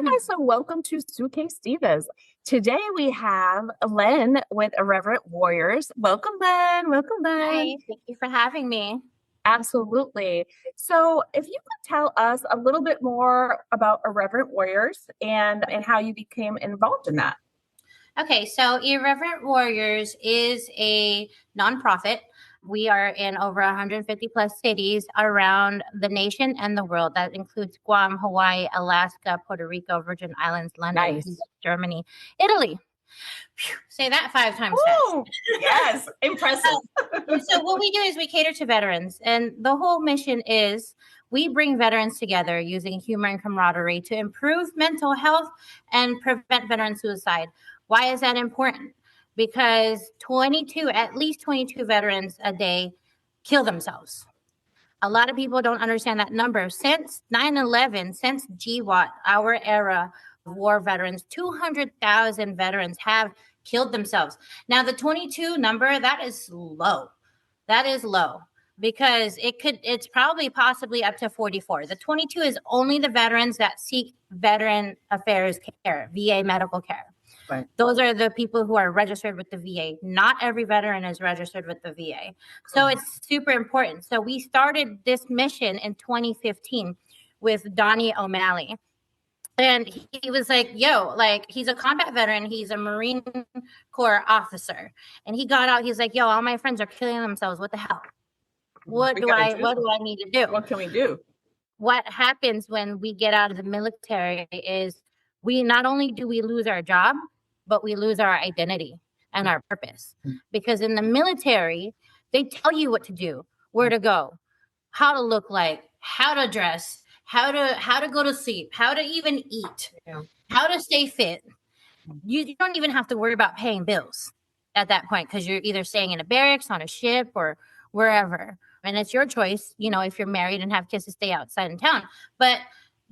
guys, so welcome to Suitcase Divas. Today we have Len with Irreverent Warriors. Welcome, Len. Welcome, Len. Hi, thank you for having me. Absolutely. So, if you could tell us a little bit more about Irreverent Warriors and how you became involved in that. Okay, so Irreverent Warriors is a nonprofit. We are in over 150 plus cities around the nation and the world. That includes Guam, Hawaii, Alaska, Puerto Rico, Virgin Islands, London, Nice. Germany, Italy. Phew, say that 5 times Oh, fast. yes. Impressive. So what we do is we cater to veterans, and the whole mission is we bring veterans together using humor and camaraderie to improve mental health and prevent veteran suicide. Why is that important? Because at least 22 veterans a day kill themselves. A lot of people don't understand that number. Since 9/11, since GWAT, our era of war veterans, 200,000 veterans have killed themselves. Now, the 22 number, that is low. That is low because it's probably possibly up to 44. The 22 is only the veterans that seek Veteran Affairs care, VA medical care. Right. Those are the people who are registered with the VA. Not every veteran is registered with the VA. So it's super important. So we started this mission in 2015 with Donnie O'Malley. And he was like, yo, like, he's a combat veteran. He's a Marine Corps officer. And he got out. He's like, yo, all my friends are killing themselves. What the hell? What do I need to do? What can we do? What happens when we get out of the military is we not only do we lose our job, but we lose our identity and our purpose. Because in the military, they tell you what to do, where to go, how to look like, how to dress, how to go to sleep, how to even eat, how to stay fit. You don't even have to worry about paying bills at that point because you're either staying in a barracks, on a ship, or wherever. And it's your choice, if you're married and have kids, to stay outside in town. But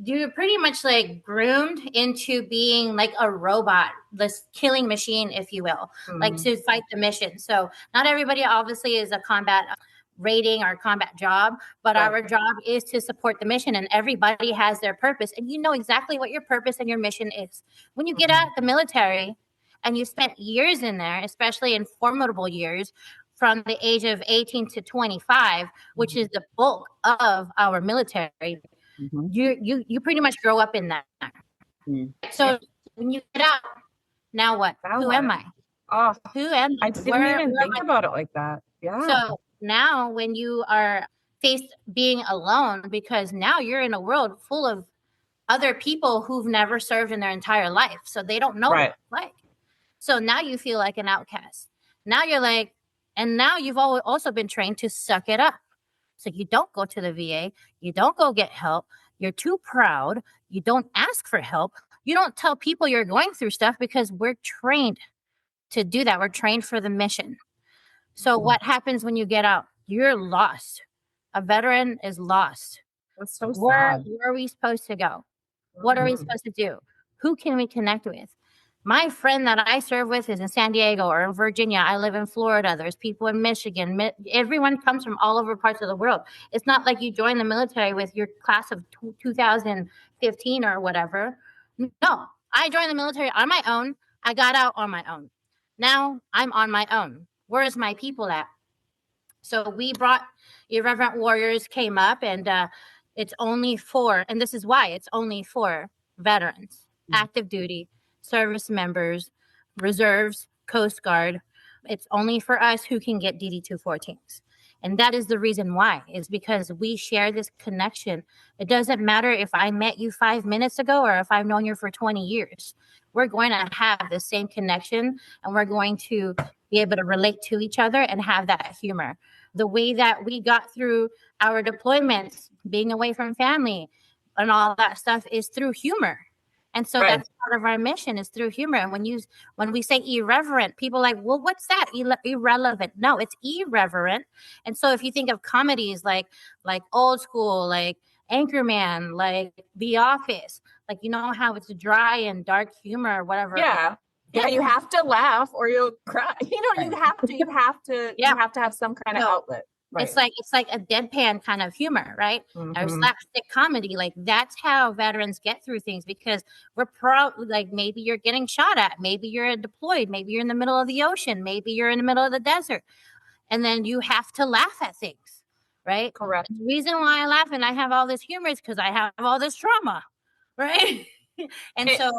you're pretty much like groomed into being like a robot, this killing machine, if you will, like to fight the mission. So not everybody obviously is a combat rating or combat job, but our job is to support the mission, and everybody has their purpose. And you know exactly what your purpose and your mission is. When you get out of the military and you spent years in there, especially in formidable years, from the age of 18 to 25, which is the bulk of our military, you pretty much grow up in that. So when you get out, now what? Who am I? Oh, who am I? I didn't even think about it like that. Yeah. So now when you are faced being alone, because now you're in a world full of other people who've never served in their entire life, so they don't know what it's like. So now you feel like an outcast. Now you're like, and now you've also been trained to suck it up. So you don't go to the VA. You don't go get help. You're too proud. You don't ask for help. You don't tell people you're going through stuff because we're trained to do that. We're trained for the mission. So what happens when you get out? You're lost. A veteran is lost. That's so sad. Where are we supposed to go? What are we supposed to do? Who can we connect with? My friend that I serve with is in San Diego or in Virginia. I live in Florida. There's people in Michigan. Everyone comes from all over parts of the world. It's not like you join the military with your class of 2015 or whatever. No, I joined the military on my own. I got out on my own. Now I'm on my own. Where's my people at? So we brought Irreverent Warriors came up, and it's only for, and this is why it's only for veterans, active duty, service members, reserves, Coast Guard. It's only for us who can get DD-214s. And that is the reason why, is because we share this connection. It doesn't matter if I met you 5 minutes ago or if I've known you for 20 years. We're going to have the same connection, and we're going to be able to relate to each other and have that humor. The way that we got through our deployments, being away from family and all that stuff, is through humor. And so that's part of our mission, is through humor. And when we say irreverent, people are like, well, what's that? Irrelevant. No, it's irreverent. And so if you think of comedies like Old School, like Anchorman, like The Office, like, how it's dry and dark humor or whatever. Yeah. Yeah, you have to laugh or you'll cry. You have to have some kind of outlet. Right. It's like a deadpan kind of humor, right? Or Mm-hmm. slapstick comedy. Like that's how veterans get through things because like maybe you're getting shot at, maybe you're deployed, maybe you're in the middle of the ocean, maybe you're in the middle of the desert, and then you have to laugh at things, right? Correct. The reason why I laugh and I have all this humor is because I have all this trauma, right? And It, so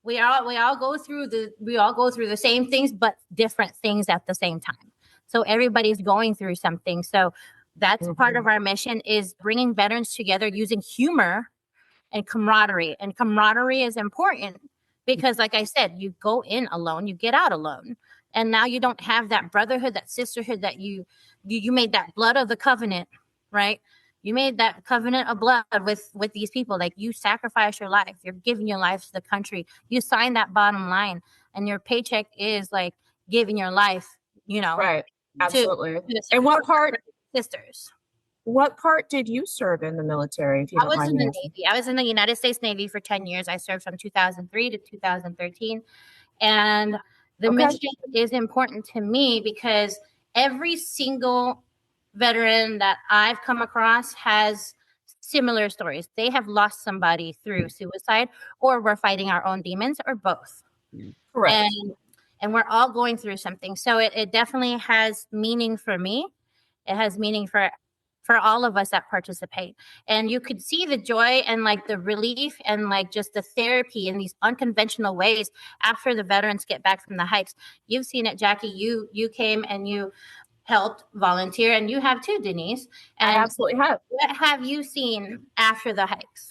we all go through the same things, but different things at the same time. So everybody's going through something. So that's part of Mhm. our mission is bringing veterans together using humor and camaraderie. And camaraderie is important because, like I said, you go in alone, you get out alone, and now you don't have that brotherhood, that sisterhood that you made that blood of the covenant, right? You made that covenant of blood with these people. Like you sacrifice your life, you're giving your life to the country. You sign that bottom line, and your paycheck is like giving your life, Right. Absolutely. to And support our sisters. what part did you serve in the military, if you I don't was mind in me the asking? Navy. I was in the United States Navy for 10 years. I served from 2003 to 2013. And the Okay. mission is important to me because every single veteran that I've come across has similar stories. They have lost somebody through suicide, or we're fighting our own demons, or both. Correct. And we're all going through something. So it definitely has meaning for me. It has meaning for all of us that participate. And you could see the joy and like the relief and like just the therapy in these unconventional ways after the veterans get back from the hikes. You've seen it, Jackie. You came and you helped volunteer, and you have too, Denise. I And absolutely have. what have you seen after the hikes?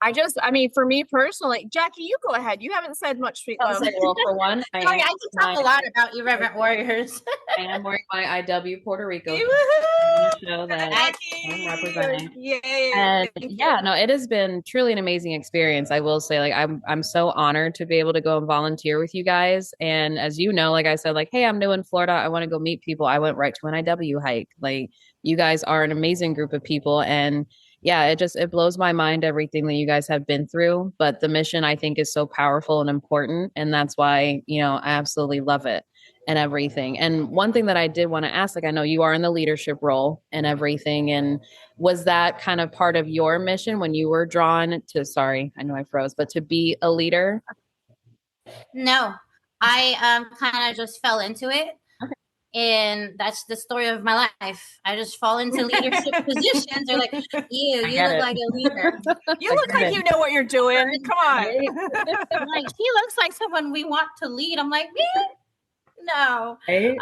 I mean, for me personally, Jackie, you go ahead. You haven't said much. I'll say, well, for one, Sorry, I can talk a lot about Irreverent Warriors. I am wearing my IW Puerto Rico show that I'm representing. Yay. And yeah, no, it has been truly an amazing experience. I will say, like, I'm so honored to be able to go and volunteer with you guys. And as you know, like I said, like, hey, I'm new in Florida. I want to go meet people. I went right to an IW hike. Like, you guys are an amazing group of people. And yeah, it blows my mind everything that you guys have been through. But the mission, I think, is so powerful and important. And that's why, I absolutely love it and everything. And one thing that I did want to ask, like, I know you are in the leadership role and everything. And was that kind of part of your mission when you were drawn to, sorry, I know I froze, but to be a leader? No, I kind of just fell into it. And that's the story of my life. I just fall into leadership positions. They're like, you look like a leader. You look like you know what you're doing. Come on. Like, he looks like someone we want to lead. I'm like, me? No. Right?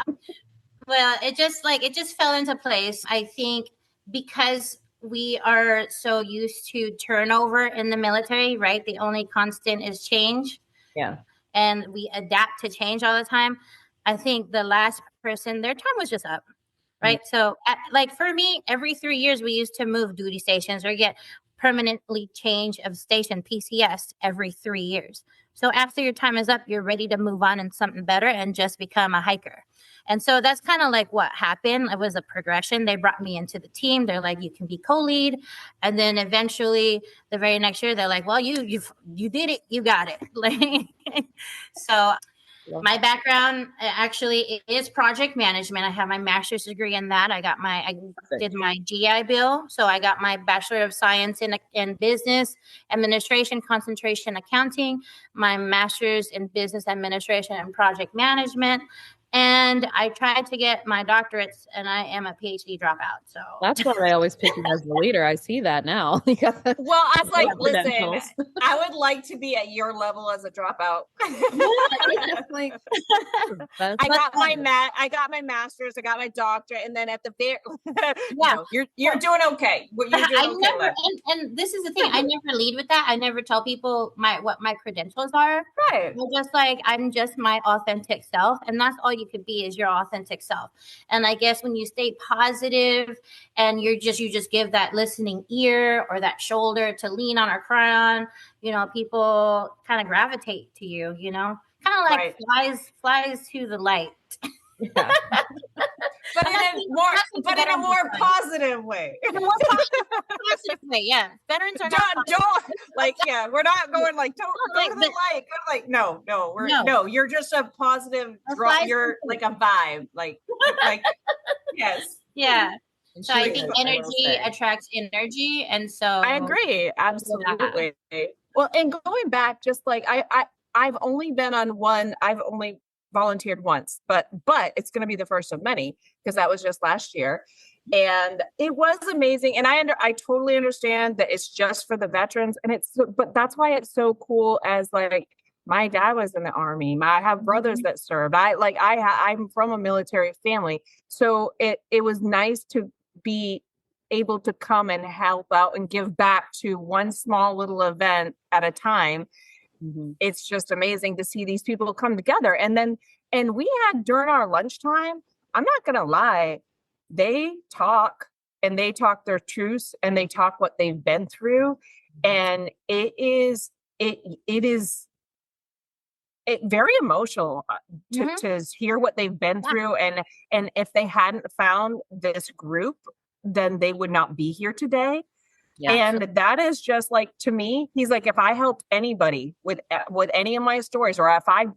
Well, it just fell into place. I think because we are so used to turnover in the military, right? The only constant is change. Yeah. And we adapt to change all the time. I think the last person, their time was just up, right? So, like for me, every 3 years we used to move duty stations or get permanently change of station, PCS, every 3 years. So after your time is up, you're ready to move on in something better and just become a hiker. And so that's kind of like what happened. It was a progression. They brought me into the team. They're like, you can be co-lead. And then eventually the very next year, they're like, well, you did it. You got it. Like, so my background actually is project management. I have my master's degree in that. I did my GI Bill. So I got my Bachelor of Science in Business Administration, concentration accounting, my master's in Business Administration and Project Management. And I tried to get my doctorates, and I am a PhD dropout. So that's why I always pick you as the leader. I see that now. Well, I was like, listen, I would like to be at your level as a dropout. Like, I got my master's, I got my doctorate, and then at the very, you're doing okay. You're doing okay. And this is the thing, I never lead with that. I never tell people what my credentials are. Right. I'm just my authentic self, and that's all you could be, is your authentic self. And I guess when you stay positive and you just give that listening ear or that shoulder to lean on or cry on, people kind of gravitate to you, kind of like flies to the light. Yeah. but in a more positive way. In a more positive way, yeah. Veterans are not we're not going like don't go to the light. No, you're just a positive draw. You're like a vibe, like yes, yeah. So I think energy attracts energy, and so I agree absolutely. Well, and going back, just like I've only been on one. I've only volunteered once, but it's going to be the first of many because that was just last year. And it was amazing. And I totally understand that it's just for the veterans. And but that's why it's so cool as like, my dad was in the Army. I have brothers that served. I'm from a military family. So it was nice to be able to come and help out and give back to one small little event at a time. Mm-hmm. It's just amazing to see these people come together. And we had during our lunchtime, I'm not going to lie, they talk their truths and they talk what they've been through. And it is very emotional to hear what they've been through. And if they hadn't found this group, then they would not be here today. Yeah. And that is just like, to me, he's like, if I helped anybody with any of my stories, or if I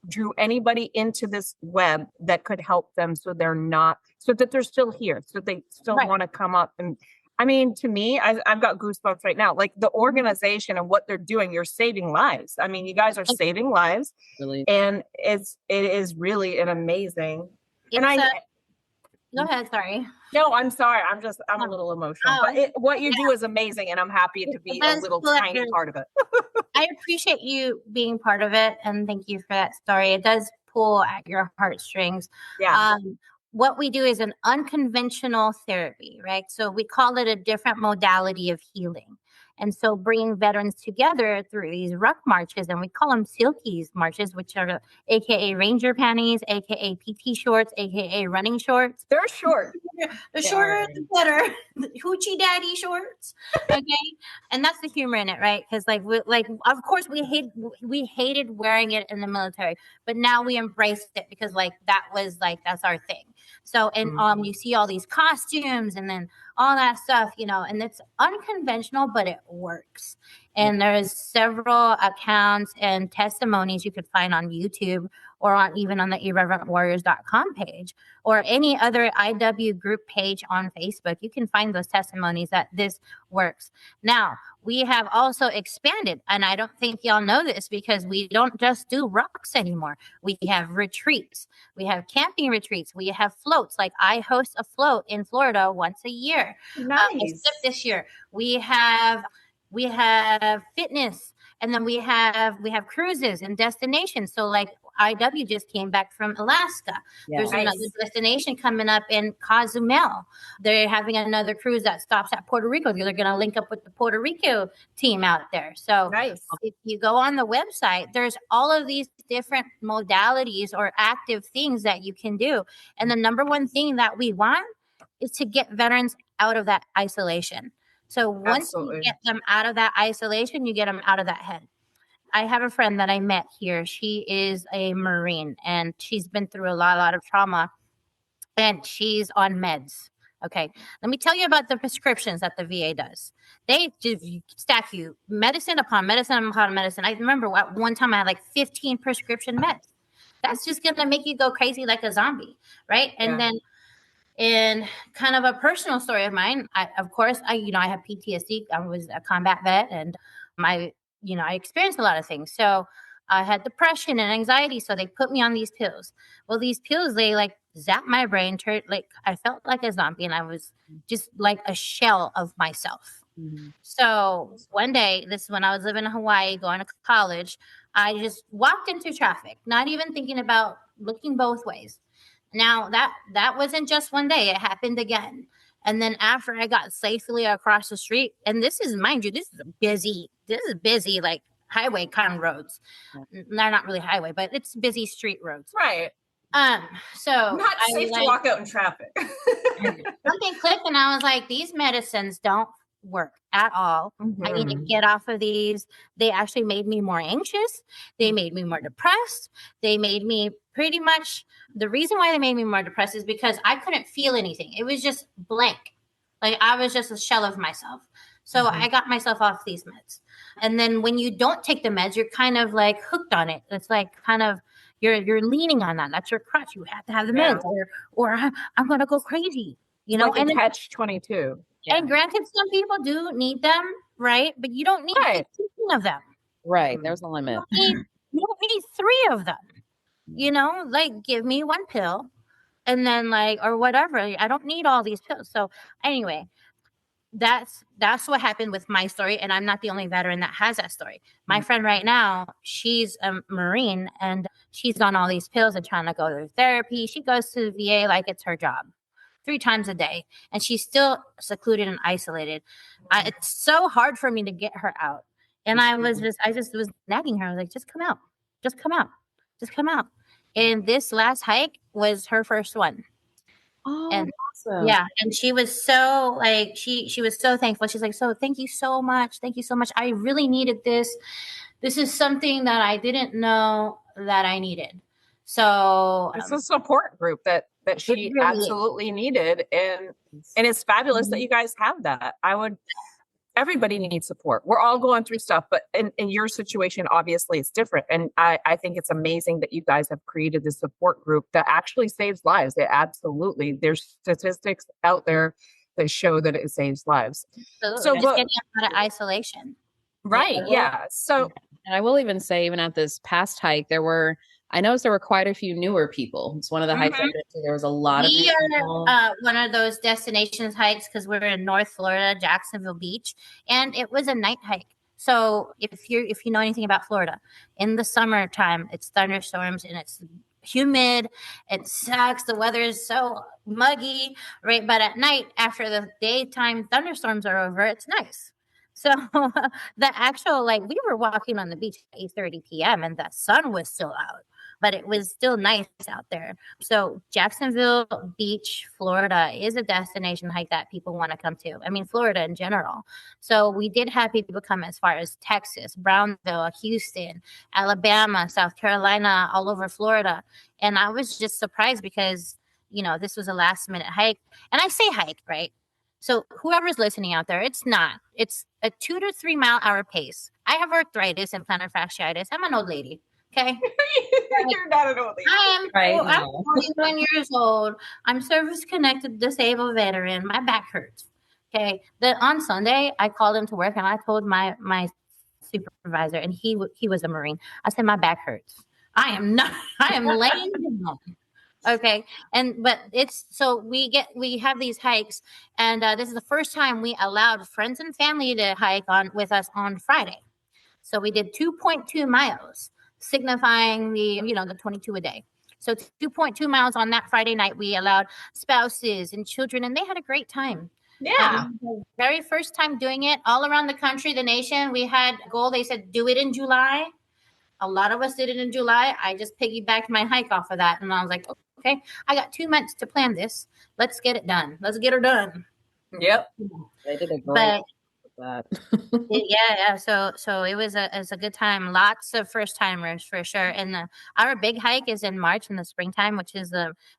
drew anybody into this web that could help them so that they're still here, so they still want to come up. And I mean, to me, I've got goosebumps right now, like the organization and what they're doing. You're saving lives. I mean, you guys are saving lives. Really? And it is really an amazing. Go ahead. Sorry. No, I'm sorry. I'm a little emotional. But what you do is amazing, and I'm happy to be a little tiny part of it. I appreciate you being part of it, and thank you for that story. It does pull at your heartstrings. Yeah. What we do is an unconventional therapy, right? So we call it a different modality of healing. And so bringing veterans together through these ruck marches, and we call them Silkies marches, which are AKA Ranger panties, AKA PT shorts, AKA running shorts. They're short. The shorter, the better. Hoochie daddy shorts. Okay. And that's the humor in it, right? Because of course we hated wearing it in the military, but now we embraced it because that's our thing. So, and you see all these costumes and then all that stuff, and it's unconventional, but it works. And there's several accounts and testimonies you could find on YouTube or even on the irreverentwarriors.com page or any other IW group page on Facebook. You can find those testimonies that this works. Now, we have also expanded, and I don't think y'all know this because we don't just do rucks anymore. We have retreats. We have camping retreats. We have floats. Like I host a float in Florida once a year. Nice. Except this year. We have fitness, and then we have cruises and destinations. So like IW just came back from Alaska. Yeah. There's another destination coming up in Cozumel. They're having another cruise that stops at Puerto Rico. They're going to link up with the Puerto Rico team out there. So if you go on the website, there's all of these different modalities or active things that you can do. And the number one thing that we want is to get veterans out of that isolation. So once you get them out of that isolation, you get them out of that head. I have a friend that I met here. She is a Marine, and she's been through a lot of trauma, and she's on meds. Okay. Let me tell you about the prescriptions that the VA does. They just stack you medicine upon medicine upon medicine. I remember at one time I had like 15 prescription meds. That's just going to make you go crazy like a zombie, right? And then in kind of a personal story of mine, I have PTSD. I was a combat vet, and I experienced a lot of things. So I had depression and anxiety. So they put me on these pills. Well, these pills, they like zapped my brain. I felt like a zombie, and I was just like a shell of myself. Mm-hmm. So one day, this is when I was living in Hawaii, going to college, I just walked into traffic, not even thinking about looking both ways. Now that wasn't just one day, it happened again. And then after I got safely across the street, and this is, mind you, this is busy, like highway kind of roads. They're not really highway, but it's busy street roads. Right. So not safe to walk out in traffic. Something clicked, and I was like, these medicines don't work at all. I need to get off of these. They actually made me more anxious. They made me more depressed. They made me pretty much, the reason why they made me more depressed is because I couldn't feel anything. It was just blank. Like I was just a shell of myself. So I got myself off these meds. And then when you don't take the meds, you're kind of like hooked on it. It's like kind of you're leaning on that. That's your crutch. You have to have the meds, or I'm gonna go crazy. You know, like and catch 22. And granted, some people do need them, right? But you don't need 15 of them. Right. There's a limit. You don't need 3 of them. You know, like give me 1 pill and then like, or whatever. I don't need all these pills. So anyway, that's what happened with my story. And I'm not the only veteran that has that story. My friend right now, she's a Marine and she's on all these pills and trying to go to therapy. She goes to the VA like it's her job 3 times a day, and she's still secluded and isolated. It's so hard for me to get her out. And I just was nagging her. I was like, just come out, just come out, just come out. And this last hike was her first one. Oh, and awesome. Yeah. And she was so like, she was so thankful. She's like, so thank you so much. Thank you so much. I really needed this. This is something that I didn't know that I needed. So it's a support group that she really absolutely needed. And it's fabulous that you guys have that. Everybody needs support. We're all going through stuff, but in your situation, obviously it's different. And I think it's amazing that you guys have created this support group that actually saves lives. There's statistics out there that show that it saves lives. Absolutely. So just getting out of isolation. Right. Yeah. So, and I will even say, even at this past hike, I noticed there were quite a few newer people. It's one of the hikes I did, so there was a lot of people. We are one of those destinations hikes because we're in North Florida, Jacksonville Beach, and it was a night hike. So if you know anything about Florida, in the summertime, it's thunderstorms and it's humid. It sucks. The weather is so muggy, right? But at night, after the daytime thunderstorms are over, it's nice. So the actual, like, we were walking on the beach at 8:30 p.m. and the sun was still out, but it was still nice out there. So Jacksonville Beach, Florida is a destination hike that people want to come to. I mean, Florida in general. So we did have people come as far as Texas, Brownsville, Houston, Alabama, South Carolina, all over Florida. And I was just surprised because, you know, this was a last minute hike. And I say hike, right? So whoever's listening out there, it's a 2 to 3 mile hour pace. I have arthritis and plantar fasciitis. I'm an old lady. Okay. You're not an old lady. I'm 41 years old. I'm service connected disabled veteran. My back hurts. Okay. On Sunday, I called him to work and I told my supervisor, and he was a Marine. I said, my back hurts. I am laying down. Okay. But we have these hikes, and this is the first time we allowed friends and family to hike with us on Friday. So we did 2.2 miles, signifying the 22 a day. So 2.2 miles on that Friday night, we allowed spouses and children, and they had a great time. Yeah. The very first time doing it all around the country, the nation, we had a goal. They said, do it in July. A lot of us did it in July. I just piggybacked my hike off of that. And I was like, okay, I got 2 months to plan this. Let's get it done. Let's get her done. Yep. They did a great job with that. Yeah. So it was a good time. Lots of first timers for sure. And our big hike is in March in the springtime, which is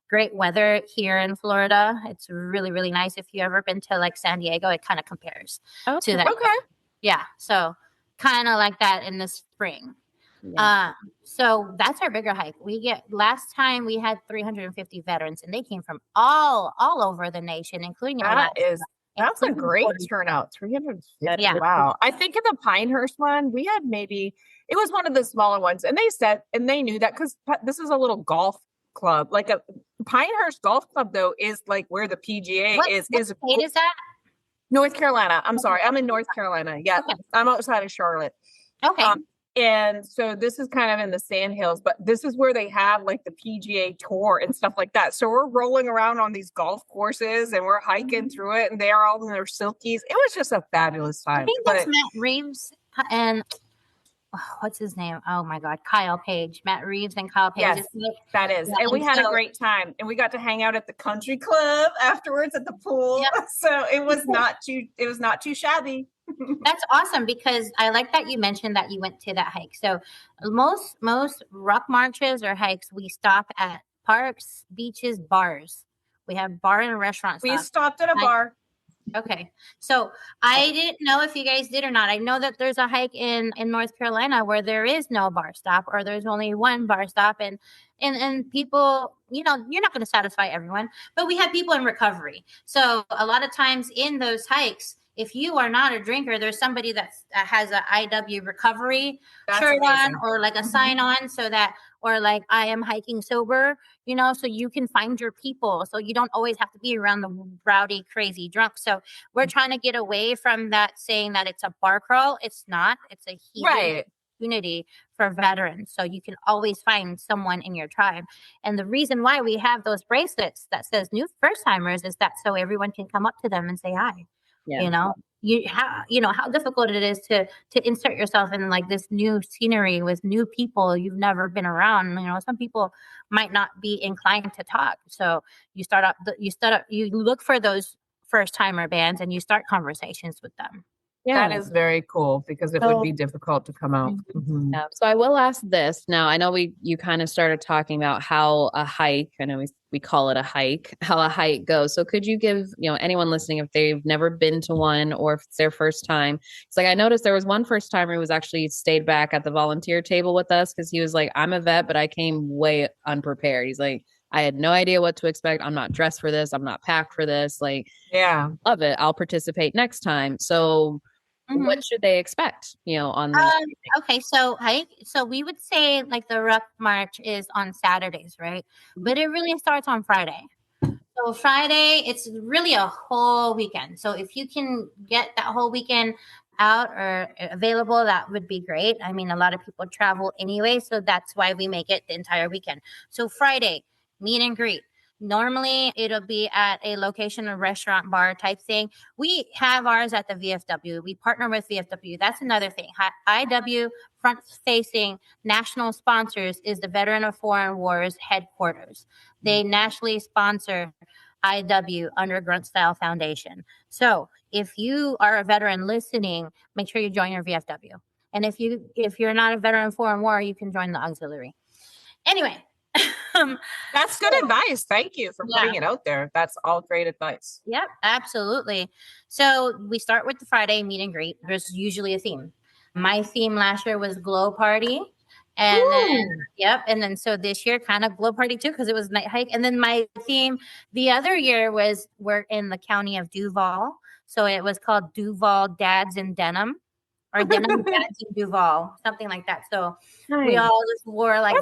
great weather here in Florida. It's really, really nice. If you ever been to like San Diego, it kind of compares to that. Okay. Yeah. So kind of like that in the spring. Yeah. So that's our bigger hike. Last time we had 350 veterans, and they came from all over the nation, including that's a great turnout. 350. Yeah. Wow. I think in the Pinehurst one, we had it was one of the smaller ones, and they knew that because this is a little golf club. Like a Pinehurst Golf Club, though, is like where the PGA is. What state is that? North Carolina. I'm sorry. I'm in North Carolina. Yeah. Okay. I'm outside of Charlotte. Okay. And so this is kind of in the Sandhills, but this is where they have like the PGA Tour and stuff like that. So we're rolling around on these golf courses and we're hiking through it, and they are all in their Silkies. It was just a fabulous time. I think that's Matt Reeves and what's his name? Oh my God, Kyle Page, Matt Reeves and Kyle Page. Yes, that is. And we had a great time, and we got to hang out at the country club afterwards at the pool. Yeah. So it was not too shabby. That's awesome, because I like that you mentioned that you went to that hike. So most ruck marches or hikes, we stop at parks, beaches, bars. We have bar and restaurant We stops. stopped at a bar. Okay. So I didn't know if you guys did or not. I know that there's a hike in North Carolina where there is no bar stop, or there's only one bar stop, and people, you're not going to satisfy everyone, but we have people in recovery. So a lot of times in those hikes, if you are not a drinker, there's somebody that has an IW recovery shirt on, or like a sign on, so that, or like, I am hiking sober, so you can find your people. So you don't always have to be around the rowdy, crazy drunk. So we're trying to get away from that, saying that it's a bar crawl. It's not. It's a healing opportunity for veterans. So you can always find someone in your tribe. And the reason why we have those bracelets that says new first timers is that so everyone can come up to them and say hi. Yeah. How difficult it is to insert yourself in like this new scenery with new people you've never been around. Some people might not be inclined to talk. So you look for those first timer bands and you start conversations with them. Yeah. That is very cool, because it would be difficult to come out. Mm-hmm. Yeah. So I will ask this. Now, I know you kind of started talking about how a hike, I know we call it a hike, how a hike goes. So could you give, anyone listening, if they've never been to one or if it's their first time? It's like, I noticed there was one first timer who was actually stayed back at the volunteer table with us, because he was like, I'm a vet, but I came way unprepared. He's like, I had no idea what to expect. I'm not dressed for this. I'm not packed for this. Like, yeah, love it. I'll participate next time. So what should they expect, on the okay, so hike. So we would say like the ruck march is on Saturdays, right? But it really starts on Friday. So Friday, it's really a whole weekend. So if you can get that whole weekend out or available, that would be great. I mean, a lot of people travel anyway, so that's why we make it the entire weekend. So Friday, meet and greet. Normally, it'll be at a location, a restaurant, bar type thing. We have ours at the VFW. We partner with VFW. That's another thing. IW, front-facing national sponsors, is the Veteran of Foreign Wars headquarters. They nationally sponsor IW under Grunt Style Foundation. So if you are a veteran listening, make sure you join your VFW. And if you're not a veteran of foreign war, you can join the auxiliary. Anyway. That's good advice. Thank you for putting it out there. That's all great advice. Yep, absolutely. So we start with the Friday meet and greet. There's usually a theme. My theme last year was glow party. And then so this year kind of glow party too, because it was night hike. And then my theme the other year was we're in the county of Duval. So it was called Duval Dads in Denim, or Denim Dads in Duval, something like that. So we all just wore like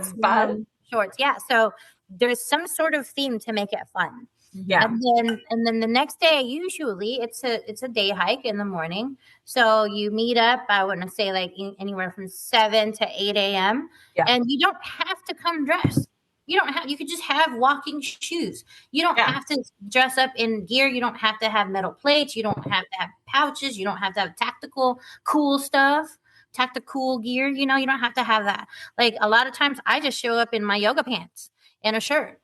shorts. Yeah. So there's some sort of theme to make it fun. Yeah. And then the next day, usually it's a day hike in the morning. So you meet up, I wouldn't say like anywhere from 7 to 8 a.m. Yeah. And you don't have to come dressed. You could just have walking shoes. You don't have to dress up in gear. You don't have to have metal plates. You don't have to have pouches. You don't have to have tactical cool stuff. Tactical gear, you don't have to have that. Like a lot of times I just show up in my yoga pants and a shirt,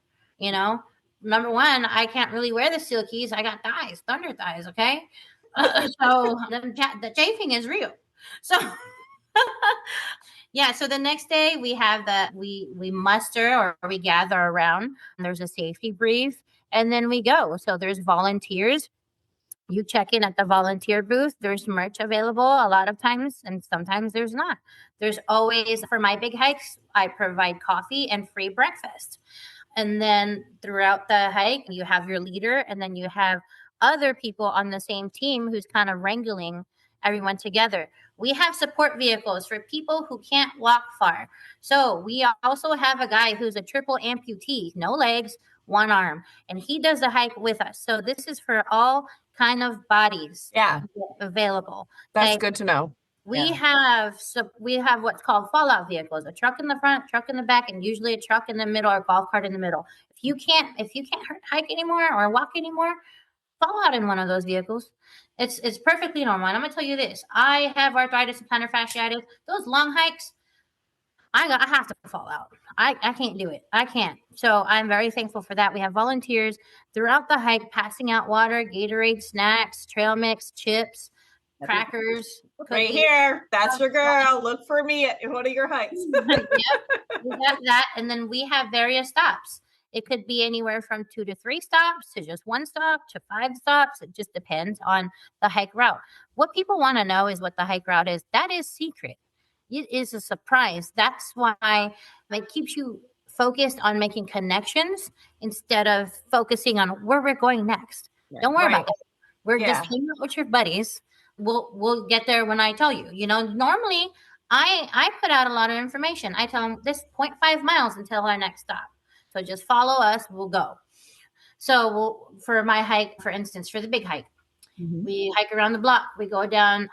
Number one, I can't really wear the Silkies. I got thighs, thunder thighs, okay? So the chafing is real. So so the next day we have we muster, or we gather around. There's a safety brief, and then we go. So there's volunteers. You check in at the volunteer booth. There's merch available a lot of times, and sometimes there's not. There's always, for my big hikes, I provide coffee and free breakfast. And then throughout the hike, you have your leader, and then you have other people on the same team who's kind of wrangling everyone together. We have support vehicles for people who can't walk far. So we also have a guy who's a triple amputee, no legs, one arm, and he does the hike with us. So this is for all kind of bodies available. That's good to know. We have what's called fallout vehicles, a truck in the front, truck in the back, and usually a truck in the middle or a golf cart in the middle. If you can't hike anymore or walk anymore, fall out in one of those vehicles. It's perfectly normal. And I'm gonna tell you this: I have arthritis and plantar fasciitis. Those long hikes, I have to fall out. I can't do it. I can't. So I'm very thankful for that. We have volunteers throughout the hike passing out water, Gatorade, snacks, trail mix, chips, crackers. Right cookies. here. That's your girl. Look for me at one of your hikes. Yep, we have that, and then we have various stops. It could be anywhere from 2 to 3 stops to just 1 stop to 5 stops. It just depends on the hike route. What people want to know is what the hike route is. That is secret. It is a surprise. That's why it keeps you focused on making connections instead of focusing on where we're going next. Don't worry about it. We're just hanging out with your buddies. We'll get there when I tell you. You know, normally I put out a lot of information. I tell them this 0.5 miles until our next stop. So just follow us. We'll go. So for my hike, for instance, for the big hike, we hike around the block. We go down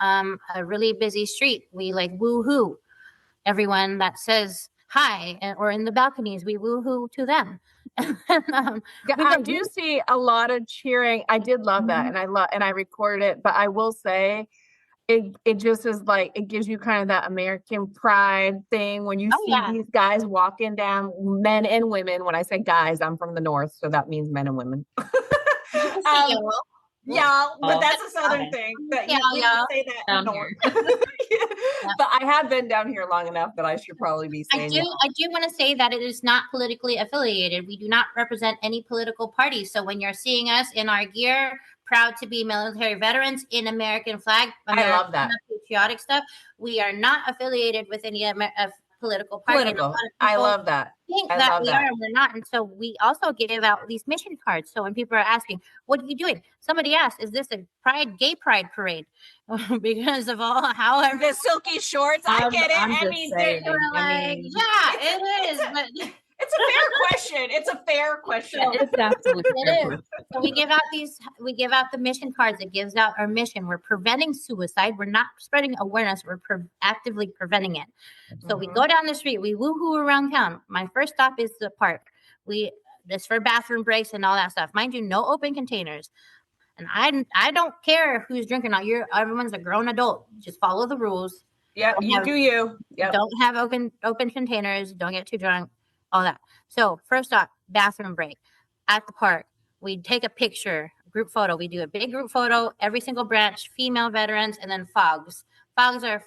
a really busy street. We like woo-hoo everyone that says hi, or in the balconies, we woo-hoo to them. I do see a lot of cheering. I did love that, and I recorded it. But I will say, it just is like, it gives you kind of that American pride thing when you see these guys walking down, men and women. When I say guys, I'm from the north, so that means men and women. Y'all, but that's a southern thing. That you say that down north. But I have been down here long enough that I should probably be saying I do want to say that it is not politically affiliated. We do not represent any political party. So when you're seeing us in our gear, proud to be military veterans in American flag, I love that patriotic stuff. We are not affiliated with any political party. I love that. Think that we are and we're not. And so we also give out these mission cards. So when people are asking, what are you doing? Somebody asked, is this a gay pride parade? Because of how the silky shorts. I get it. I mean, they were like, it is. But it's a fair question. It's a fair question. It's absolutely fair. So we give out the mission cards. It gives out our mission. We're preventing suicide. We're not spreading awareness. We're actively preventing it. So we go down the street. We woohoo around town. My first stop is the park. This for bathroom breaks and all that stuff. Mind you, no open containers. And I don't care who's drinking. Everyone's a grown adult. Just follow the rules. Yeah, you do you. Yep. Don't have open containers. Don't get too drunk. All that. So first off, bathroom break at the park. We take a picture, group photo. We do a big group photo, every single branch, female veterans, and then fogs. Fogs are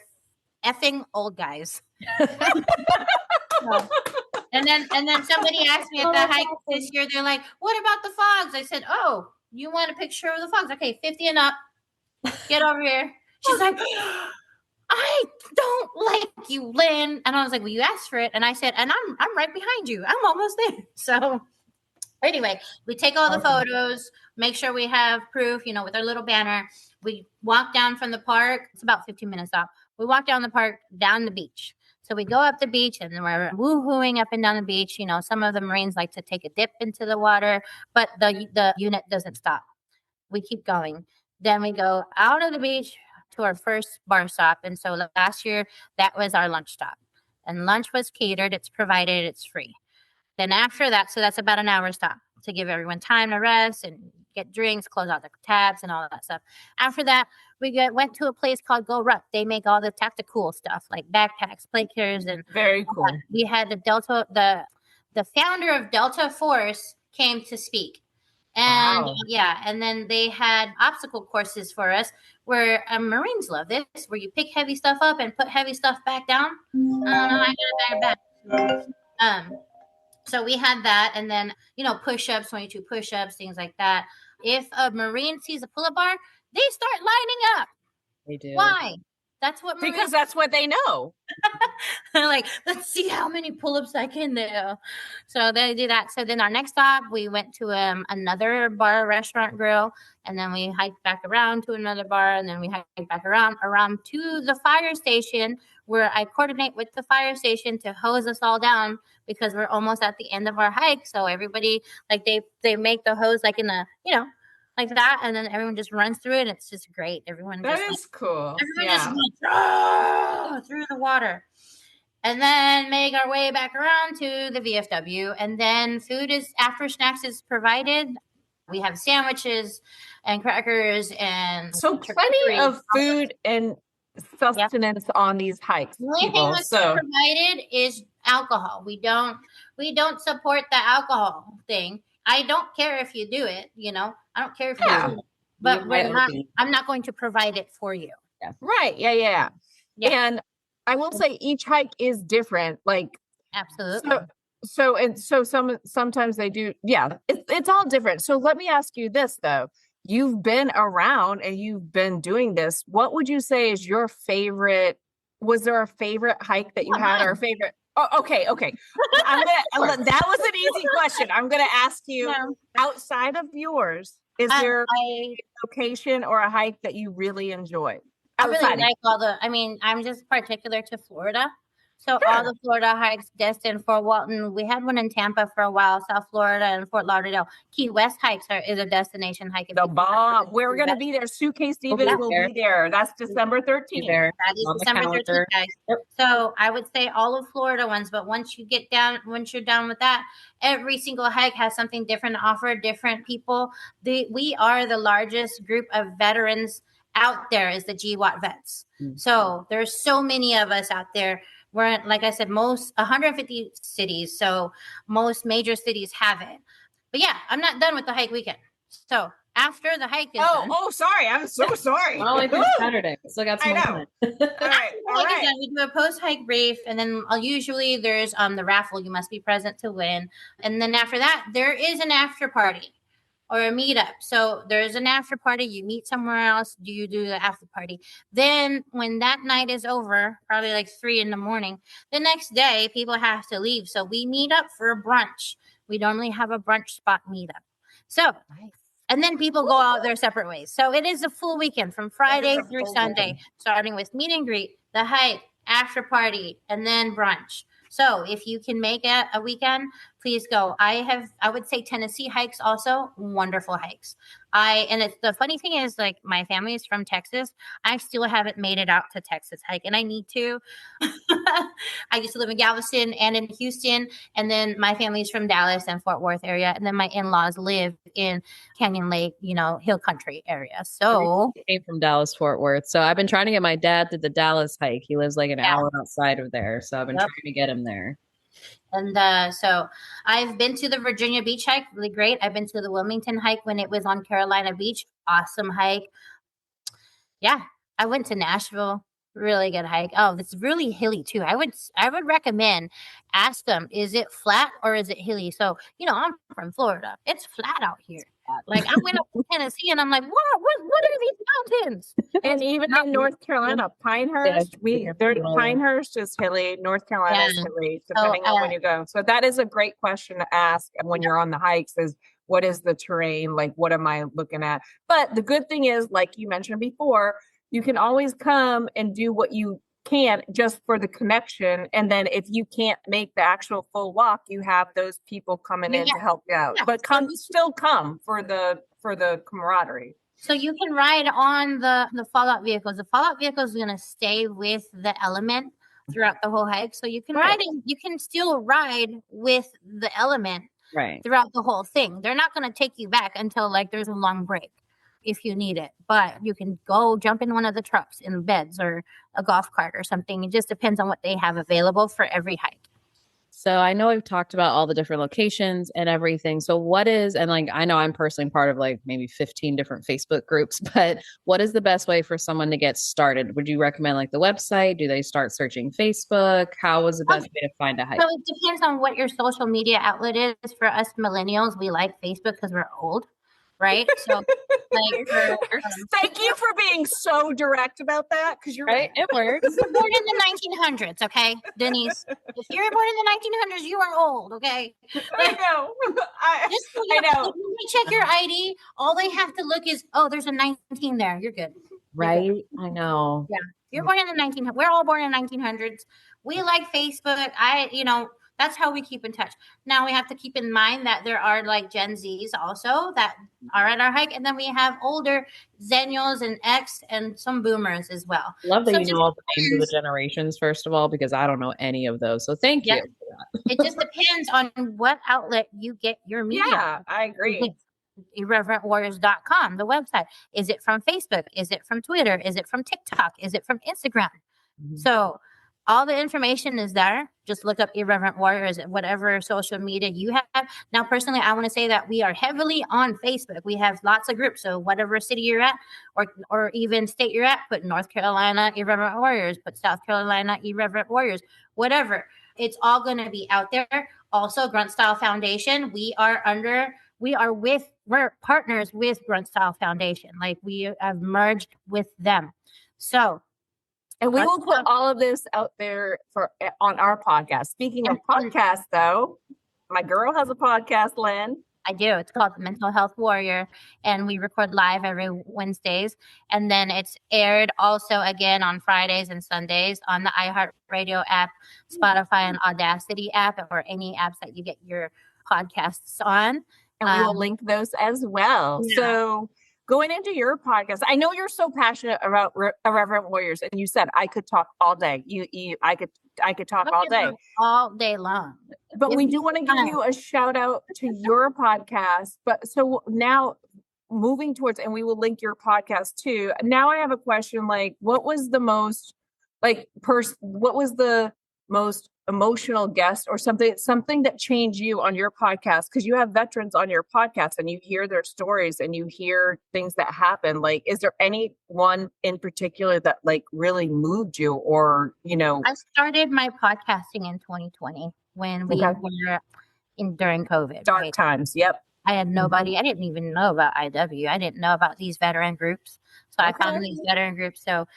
effing old guys. And then somebody asked me at the hike this year, they're like, what about the fogs? I said, oh, you want a picture of the fogs? Okay, 50 and up. Get over here. She's like, I don't like you, Lynn. And I was like, well, you asked for it. And I said, and I'm right behind you. I'm almost there. So anyway, we take all the photos, make sure we have proof, with our little banner. We walk down from the park. It's about 15 minutes off. We walk down the park, down the beach. So we go up the beach and then we're woo-hooing up and down the beach. Some of the Marines like to take a dip into the water, but the unit doesn't stop. We keep going. Then we go out of the beach to our first bar stop. And so last year, that was our lunch stop. And lunch was catered. It's provided. It's free. Then after that, so that's about an hour stop to give everyone time to rest and get drinks, close out the tabs and all of that stuff. After that, we went to a place called Go Ruck. They make all the tactical stuff like backpacks, plate carriers, and very cool. We had the founder of Delta Force came to speak. And and then they had obstacle courses for us where Marines love this, where you pick heavy stuff up and put heavy stuff back down. I got it back. So we had that, and then push-ups, 22 push-ups, things like that. If a Marine sees a pull-up bar, they start lining up. They do. Why? That's what Marines because that's what they know. Like, let's see how many pull-ups I can do. So they do that. So then our next stop, we went to another bar, restaurant, grill, and then we hiked back around to another bar, and then we hiked back around to the fire station, where I coordinate with the fire station to hose us all down because we're almost at the end of our hike. So everybody, like, they make the hose like in the, like that, and then everyone just runs through it. It's just great. Everyone cool. Everyone just through the water, and then make our way back around to the VFW. And then food is after snacks is provided. We have sandwiches and crackers and so plenty of food and sustenance on these hikes. The only thing that's provided is alcohol. We don't support the alcohol thing. I don't care if you do it, I don't care if you do it, but I'm not going to provide it for you. Yeah. Right. Yeah. And I will say each hike is different. Like, absolutely. So sometimes they do. Yeah, it's all different. So let me ask you this though. You've been around and you've been doing this. What would you say is your favorite? Was there a favorite hike that you had or a favorite? Oh, okay. That was an easy question. I'm gonna ask you outside of yours. Is there a location or a hike that you really enjoy? I really like I'm just particular to Florida. So all the Florida hikes, Destin, Fort Walton, we had one in Tampa for a while, South Florida and Fort Lauderdale. Key West hikes is a destination hike. The bomb. We're going to be there. Suitcase Stevens will be there. That's December 13th. That is December 13th, guys. Yep. So I would say all of Florida ones, but once you're done with that, every single hike has something different to offer, different people. We are the largest group of veterans out there is the GWAT vets. Mm-hmm. So there's so many of us out there. We're, like I said, most 150 cities. So most major cities have it. But yeah, I'm not done with the hike weekend. So after the hike is done. Oh, sorry. I'm so sorry. Well, it's Saturday. Still got some time. All right. We do a post-hike brief, and then usually there's the raffle. You must be present to win. And then after that, there is an after party or a meetup. So there's an after party. You meet somewhere else. You do the after party. Then when that night is over, probably like 3 a.m, the next day people have to leave. So we meet up for a brunch. We normally have a brunch spot meetup. So, and then people go out their separate ways. So it is a full weekend from Friday through Sunday, starting with meet and greet, the hike, after party, and then brunch. So if you can make it a weekend, please go. I would say Tennessee hikes also wonderful hikes. And it's the funny thing is, like, my family is from Texas. I still haven't made it out to Texas hike, and I need to. I used to live in Galveston and in Houston, and then my family's from Dallas and Fort Worth area, and then my in-laws live in Canyon Lake, hill country area. So I came from Dallas, Fort Worth. So I've been trying to get my dad to the Dallas hike. He lives like an hour outside of there, so I've been trying to get him there. And so I've been to the Virginia Beach hike, really great. I've been to the Wilmington hike when it was on Carolina Beach, awesome hike. Yeah, I went to Nashville, really good hike. Oh, it's really hilly too. I would recommend, ask them, is it flat or is it hilly? So, I'm from Florida. It's flat out here. Like, I went up to Tennessee and I'm like, what are these mountains? And even in North Carolina, Pinehurst, Pinehurst is hilly. North Carolina is hilly, depending on when you go. So that is a great question to ask when you're on the hikes is, what is the terrain? Like, what am I looking at? But the good thing is, like you mentioned before, you can always come and do what you can just for the connection. And then if you can't make the actual full walk, you have those people coming in to help you out. But still come for the camaraderie. So you can ride on the fallout vehicles. The fallout vehicle is going to stay with the element throughout the whole hike. So you can you can still ride with the element throughout the whole thing. They're not going to take you back until there's a long break if you need it, but you can go jump in one of the trucks in beds or a golf cart or something. It just depends on what they have available for every hike. So I know we've talked about all the different locations and everything. So what is, and I know I'm personally part of maybe 15 different Facebook groups, but what is the best way for someone to get started? Would you recommend the website? Do they start searching Facebook? How is the best way to find a hike? So it depends on what your social media outlet is. For us millennials, we like Facebook because we're old. Right. So thank you for being so direct about that. Because you're right. It works. You were born in the 1900s. Okay, Denise. If you were born in the 1900s, you are old. Okay. I know. I know. When you check your ID, all they have to look is, there's a 19 there. You're good. Right. You're good. I know. Yeah. You're born in the 1900s. We're all born in the 1900s. We like Facebook. That's how we keep in touch. Now we have to keep in mind that there are Gen Zs also that are at our hike. And then we have older Zennials and X and some boomers as well. Love that you know all the names of the generations, first of all, because I don't know any of those. So thank you. It just depends on what outlet you get your media. Yeah, I agree. irreverentwarriors.com, the website? Is it from Facebook? Is it from Twitter? Is it from TikTok? Is it from Instagram? So all the information is there. Just look up Irreverent Warriors at whatever social media you have. Now, personally, I want to say that we are heavily on Facebook. We have lots of groups. So whatever city you're at or even state you're at, put North Carolina Irreverent Warriors, put South Carolina Irreverent Warriors, whatever. It's all going to be out there. Also, Grunt Style Foundation, we're partners with Grunt Style Foundation. Like we have merged with them. So, and we will put all of this out there on our podcast. Speaking of podcasts, though, my girl has a podcast, Lynn. I do. It's called The Mental Health Warrior, and we record live every Wednesdays. And then it's aired also again on Fridays and Sundays on the iHeartRadio app, Spotify, and Audacity app, or any apps that you get your podcasts on. And we will link those as well. Yeah. So going into your podcast, I know you're so passionate about Irreverent Warriors, and you said I could talk all day. I could talk all day long. But we do want to give you a shout out to your podcast. But so now moving towards, and we will link your podcast too. Now I have a question, like, what was the most emotional guest or something that changed you on your podcast? Because you have veterans on your podcast and you hear their stories and you hear things that happen. Like, is there anyone in particular that like really moved you, or, you know? I started my podcasting in 2020 when we were during COVID. Dark times. Yep. I had nobody. I didn't even know about IW. I didn't know about these veteran groups. So I found these veteran groups. So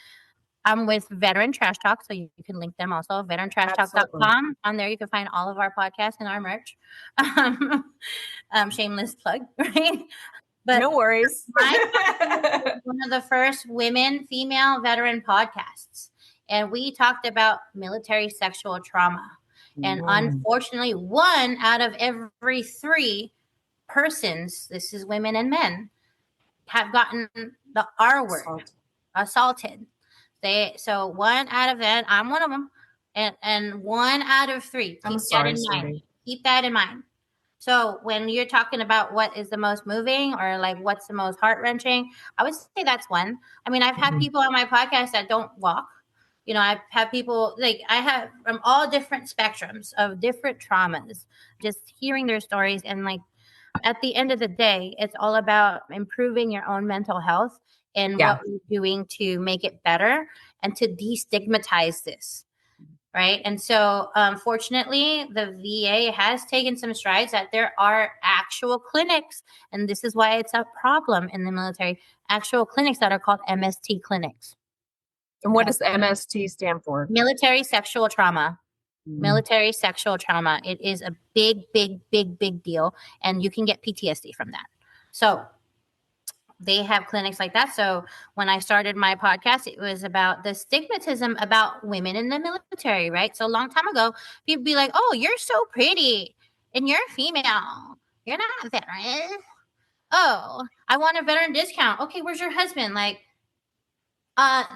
I'm with Veteran Trash Talk, so you can link them also, veterantrashtalk.com. On there, you can find all of our podcasts and our merch. Shameless plug, right? But no worries. One of the first female veteran podcasts. And we talked about military sexual trauma. And unfortunately, 1 out of every 3 persons, this is women and men, have gotten the R word, assaulted. So 1 out of that, I'm one of them, and 1 out of 3. Keep that in mind. So when you're talking about what is the most moving or like what's the most heart-wrenching, I would say that's one. I mean, I've had people on my podcast that don't walk. You know, I've had people I have from all different spectrums of different traumas, just hearing their stories. And like at the end of the day, it's all about improving your own mental health and what we're doing to make it better and to destigmatize this, right? And so, fortunately, the VA has taken some strides that there are actual clinics, and this is why it's a problem in the military, actual clinics that are called MST clinics. And what does MST stand for? Military sexual trauma. Military sexual trauma. It is a big, big, big, big deal, and you can get PTSD from that. So they have clinics like that. So when I started my podcast, it was about the stigmatism about women in the military, right? So a long time ago, people be like, oh, you're so pretty and you're female. You're not a veteran. Oh, I want a veteran discount. Okay, where's your husband? Like,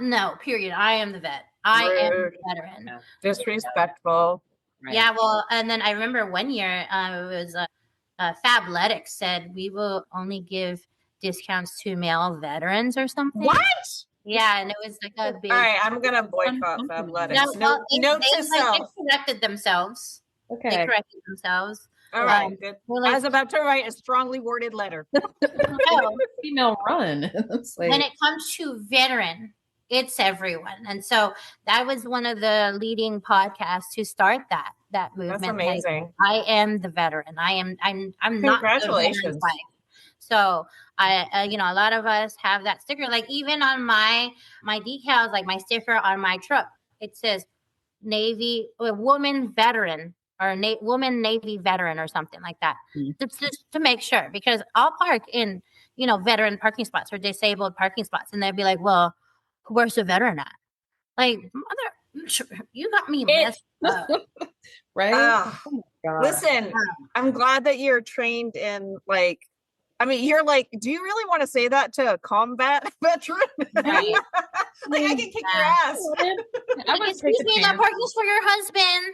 no, period. I am the vet. I am the veteran. Disrespectful. Right. Yeah, well, and then I remember one year it was Fabletics said we will only give discounts to male veterans or something. What? Yeah, and it was like a big. All right, I'm gonna boycott Fabletics. Note to self. They corrected themselves. Okay. They corrected themselves. All right, good. I was about to write a strongly worded letter. Female run. When it comes to veteran, it's everyone, and so that was one of the leading podcasts to start that movement. That's amazing. Like, I am the veteran. I'm not. Congratulations. So a lot of us have that sticker. Like even on my decals, like my sticker on my truck, it says woman veteran or woman Navy veteran or something like that. Just to make sure, because I'll park in, veteran parking spots or disabled parking spots. And they'd be like, well, where's the veteran at? Like, you got me messed up. Right? Oh my God. Listen, I'm glad that you're trained in you're like, do you really want to say that to a combat veteran? Right. I can kick your ass. Excuse me, that parking's for your husband.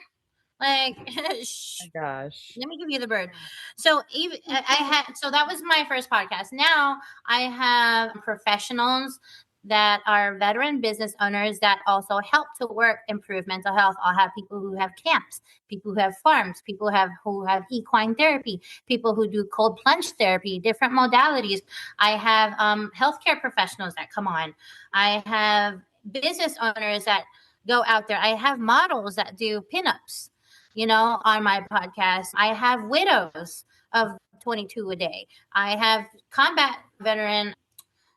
Like, shh, Oh my gosh. let me give you the bird. So even I had, so that was my first podcast. Now I have professionals that are veteran business owners that also help to work improve mental health. I'll have people who have camps, people who have farms, people who have equine therapy, people who do cold plunge therapy, different modalities. I have healthcare professionals that come on. I have business owners that go out there. I have models that do pinups, on my podcast. I have widows of 22 a day. I have combat veteran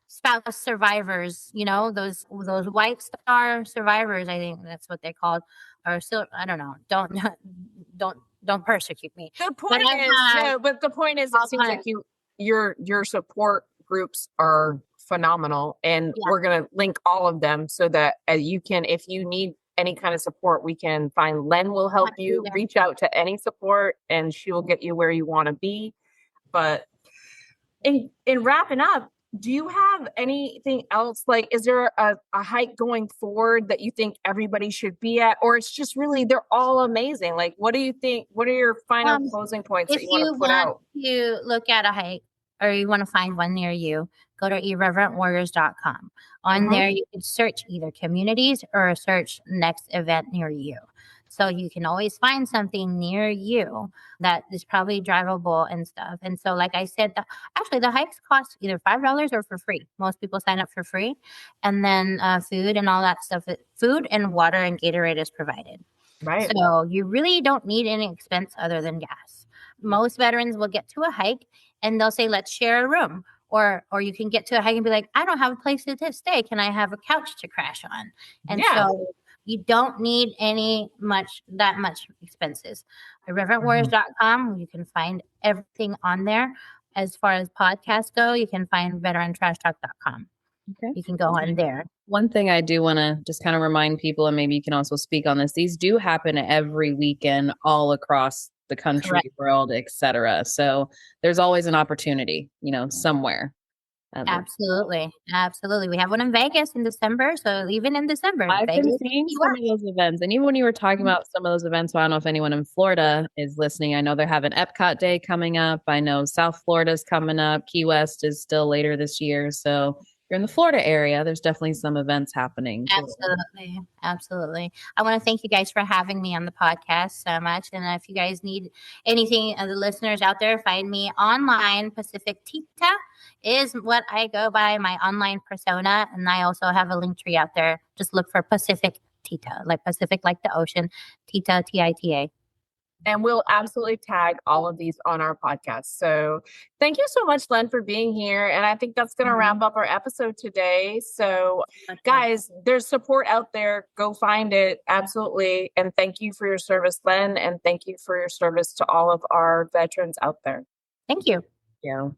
spouse survivors, those white star survivors, I think that's what they called, or still, I don't know. Don't persecute me. The But point I is, have no, but the point is, it all seems kinds. like your support groups are phenomenal, and Yeah. we're gonna link all of them so that you can, if you need any kind of support, we can find Len will help you. Yeah. Reach out to any support, and she will get you where you want to be. But in wrapping up, do you have anything else? Like, is there a hike going forward that you think everybody should be at, or it's just really they're all amazing? Like, what do you think? What are your final closing points that If you want you to put want out? to look at a hike or you want to find one near you, go to irreverentwarriors.com. On there, you can search either communities or search next event near you. So you can always find something near you that is probably drivable and stuff. And so, like I said, actually the hikes cost either $5 or for free. Most people sign up for free. And then food and all that stuff, food and water and Gatorade is provided. Right. So you really don't need any expense other than gas. Most veterans will get to a hike and they'll say, let's share a room. Or you can get to a hike and be like, I don't have a place to stay. Can I have a couch to crash on? And so you don't need that much expenses. Irreverentwarriors.com, you can find everything on there. As far as podcasts go, you can find veterantrashtalk.com. Okay. You can go on there. One thing I do want to just kind of remind people, and maybe you can also speak on this, these do happen every weekend all across the country, Correct. world, etc. So there's always an opportunity, somewhere. Absolutely. Absolutely. We have one in Vegas in December. So even in December, I've Vegas, been seeing some of those events. And even when you were talking about some of those events, so I don't know if anyone in Florida is listening. I know they're having Epcot Day coming up. I know South Florida's coming up. Key West is still later this year. So if you're in the Florida area, there's definitely some events happening. Absolutely. Absolutely. I want to thank you guys for having me on the podcast so much. And if you guys need anything, the listeners out there, find me online. Pacific Tita is what I go by, my online persona. And I also have a link tree out there. Just look for Pacific Tita, like Pacific, like the ocean, Tita, Tita. And we'll absolutely tag all of these on our podcast. So thank you so much, Len, for being here. And I think that's going to wrap up our episode today. So guys, there's support out there. Go find it. Absolutely. And thank you for your service, Len. And thank you for your service to all of our veterans out there. Thank you. Yeah.